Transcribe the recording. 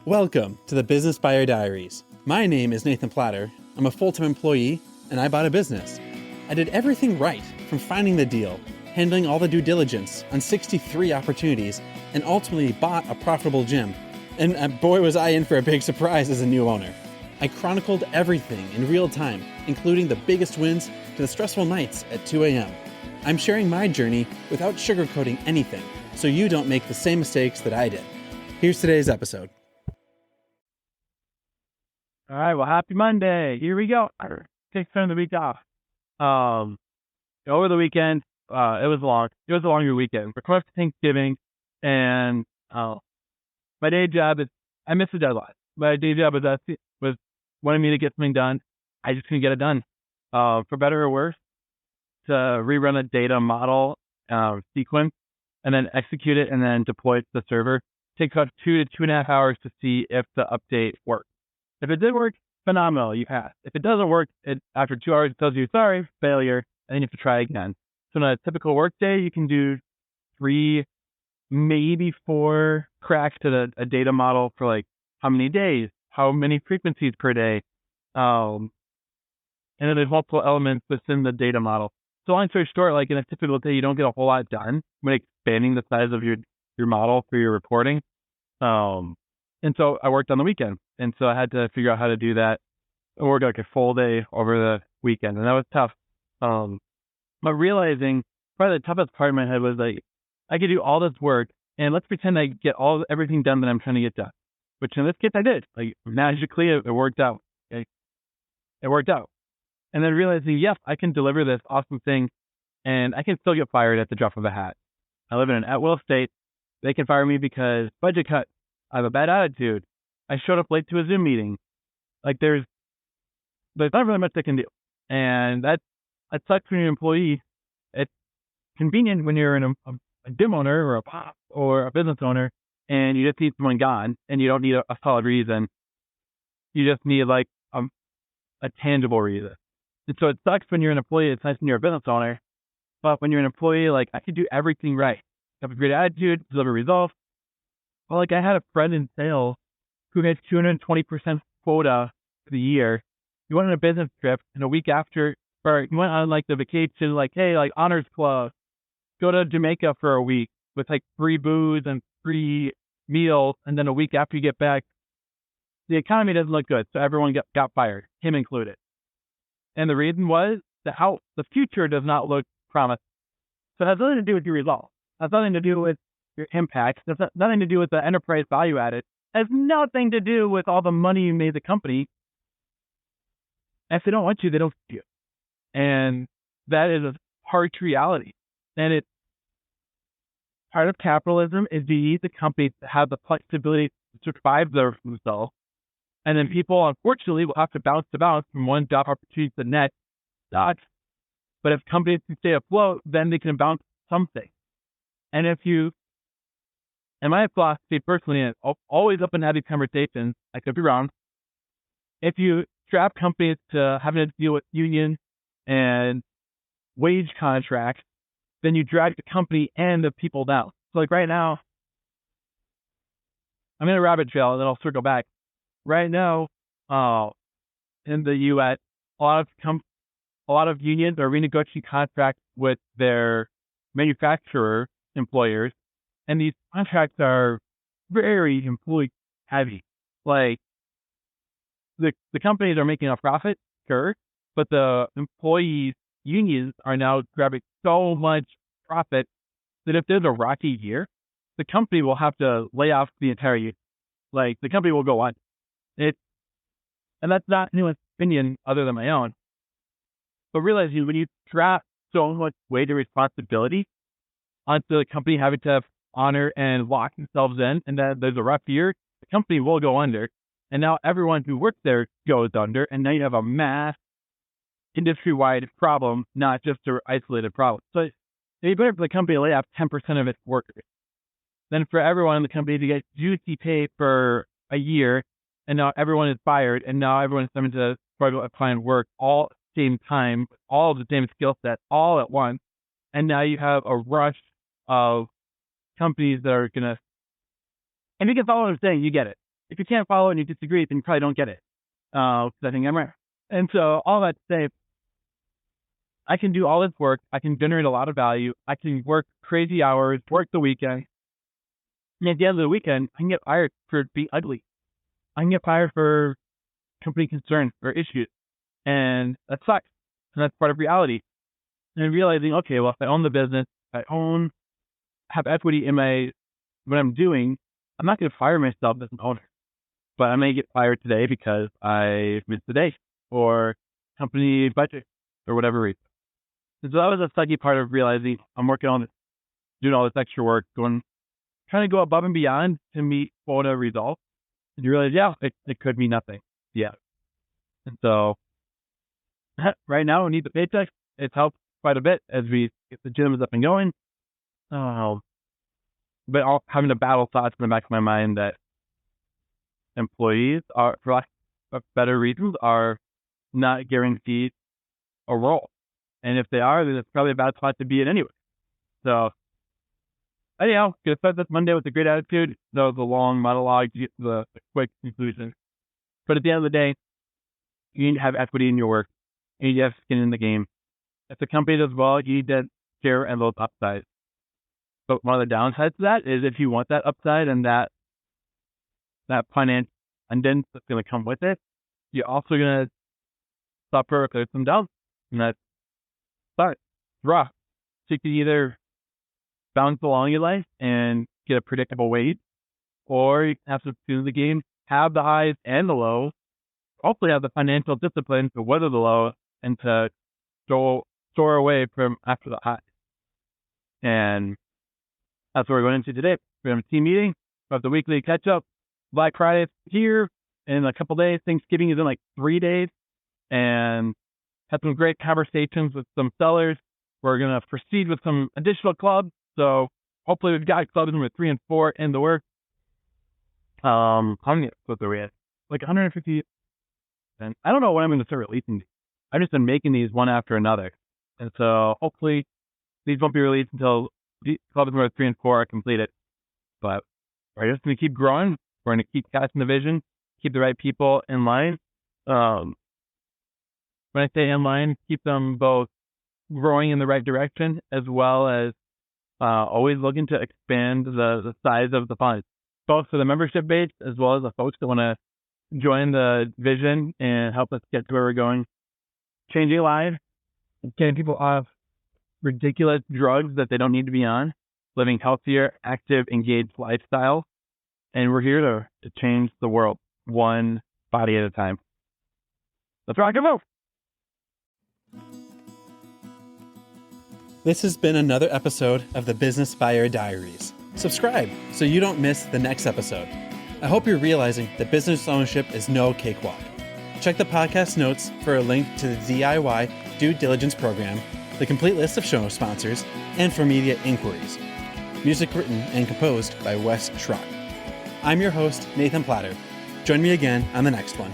Welcome to the Business Buyer Diaries. My name is Nathan Platter. I'm a full-time employee, and I bought a business. I did everything right, from finding the deal, handling all the due diligence on 63 opportunities, and ultimately bought a profitable gym. And boy, was I in for a big surprise as a new owner. I chronicled everything in real time, including the biggest wins to the stressful nights at 2 a.m. I'm sharing my journey without sugarcoating anything, so you don't make the same mistakes that I did. Here's today's episode. All right, well, happy Monday. Here we go. Take some of the week off. Over the weekend, it was a longer weekend. We're coming up to Thanksgiving, and my day job is, I missed the deadline. My day job was wanting me to get something done. I just couldn't get it done. For better or worse, to rerun a data model sequence and then execute it and then deploy it to the server takes about 2 to 2.5 hours to see if the update works. If it did work, phenomenal, you passed. If it doesn't work, after 2 hours, it tells you, sorry, failure, and then you have to try again. So on a typical work day, you can do 3, maybe 4 cracks to a data model for like how many days, how many frequencies per day, and then there's multiple elements within the data model. So long story short, like in a typical day, you don't get a whole lot done when expanding the size of your model for your reporting. And so I worked on the weekend. And so I had to figure out how to do that. I worked like a full day over the weekend, and that was tough. But realizing probably the toughest part in my head was like, I could do all this work, and let's pretend I get everything done that I'm trying to get done. Which in this case I did. Like magically, it worked out. Okay? It worked out. And then realizing, yes, I can deliver this awesome thing, and I can still get fired at the drop of a hat. I live in an at-will state. They can fire me because budget cut. I have a bad attitude. I showed up late to a Zoom meeting. Like there's not really much they can do. And that sucks when you're an employee. It's convenient when you're a gym owner or a pop or a business owner and you just need someone gone and you don't need a solid reason. You just need like a tangible reason. And so it sucks when you're an employee. It's nice when you're a business owner. But when you're an employee, like I can do everything right. I have a great attitude, deliver results. Well, like I had a friend in sales who had 220% quota for the year. He went on a business trip, and a week after, or he went on like the vacation, like, hey, like honors club, go to Jamaica for a week with like free booze and free meals, and then a week after you get back, the economy doesn't look good, so everyone got fired, him included. And the reason was that how the future does not look promising. So it has nothing to do with your results. It has nothing to do with your impact. It has nothing to do with the enterprise value added. Has nothing to do with all the money you made the company. If they don't want you, they don't want you. And that is a harsh reality. And it's part of capitalism is you need the companies to have the flexibility to survive themselves. And then people, unfortunately, will have to bounce from one job opportunity to the next. But if companies can stay afloat, then they can bounce something. And and my philosophy personally, and always up and have these conversations, I could be wrong. If you strap companies to having to deal with union and wage contracts, then you drag the company and the people down. So like right now, I'm in a rabbit trail and then I'll circle back. Right now, in the U.S., a lot of unions are renegotiating contracts with their manufacturer employers. And these contracts are very employee heavy. Like the companies are making a profit, sure, but the employees' unions are now grabbing so much profit that if there's a rocky year, the company will have to lay off the entire union. Like the company will go on. And that's not anyone's opinion other than my own. But realize when you strap so much weight and responsibility onto the company having to honor and lock themselves in, and then there's a rough year, the company will go under. And now everyone who works there goes under, and now you have a mass industry-wide problem, not just an isolated problem. So you better for the company to lay off 10% of its workers. Then for everyone in the company to get juicy pay for a year, and now everyone is fired, and now everyone's having to struggle to find work all at the same time, all of the same skill set, all at once. And now you have a rush of companies that are going to, and you can follow what I'm saying, you get it. if you can't follow it and you disagree, then you probably don't get it. Because I think I'm right. And so all that to say, I can do all this work. I can generate a lot of value. I can work crazy hours, work the weekend. And at the end of the weekend, I can get fired for being ugly. I can get fired for company concerns or issues. And that sucks. And that's part of reality. And realizing, okay, well, if I own the business, if I have equity in what I'm doing, I'm not going to fire myself as an owner. But I may get fired today because I missed the day or company budget or whatever reason. And so that was a sucky part of realizing I'm working on it, doing all this extra work, trying to go above and beyond to meet quota results. And you realize, yeah, it could be nothing. Yeah. And so right now we need the paycheck. It's helped quite a bit as we get the gyms up and going. But having to battle thoughts in the back of my mind that employees are, for lack of better reasons, are not guaranteed a role. And if they are, then it's probably a bad spot to be in anyway. So anyhow, gonna start this Monday with a great attitude. That was a long monologue to get to the quick conclusion. But at the end of the day, you need to have equity in your work. You need to have skin in the game. If the company does well, you need to share in those upsides. But one of the downsides to that is if you want that upside and that financial abundance that's going to come with it, you're also going to suffer if there's some downs. And that's rough. So you can either bounce along your life and get a predictable wage, or you can have some skin in the game, have the highs and the lows, hopefully have the financial discipline to weather the low and to store away from after the high. And that's what we're going into today. We have a team meeting. We have the weekly catch up. Black Friday is here in a couple days. Thanksgiving is in like 3 days. And had some great conversations with some sellers. We're going to proceed with some additional clubs. So hopefully we've got clubs number 3 and 4 in the works. How many episodes are we at? Like 150. And I don't know when I'm going to start releasing these. I've just been making these one after another. And so hopefully these won't be released until clubs number 3 and 4 are completed. But we're just going to keep growing. We're going to keep casting the vision, keep the right people in line. When I say in line, keep them both growing in the right direction, as well as always looking to expand the size of the fund, both for the membership base as well as the folks that want to join the vision and help us get to where we're going. Changing lives, getting people off ridiculous drugs that they don't need to be on, living healthier, active, engaged lifestyles. And we're here to change the world one body at a time. Let's rock and roll. This has been another episode of the Business Buyer Diaries. Subscribe so you don't miss the next episode. I hope you're realizing that business ownership is no cakewalk. Check the podcast notes for a link to the DIY due diligence program, the complete list of show sponsors, and for media inquiries. Music written and composed by Wes Schrock. I'm your host, Nathan Platter. Join me again on the next one.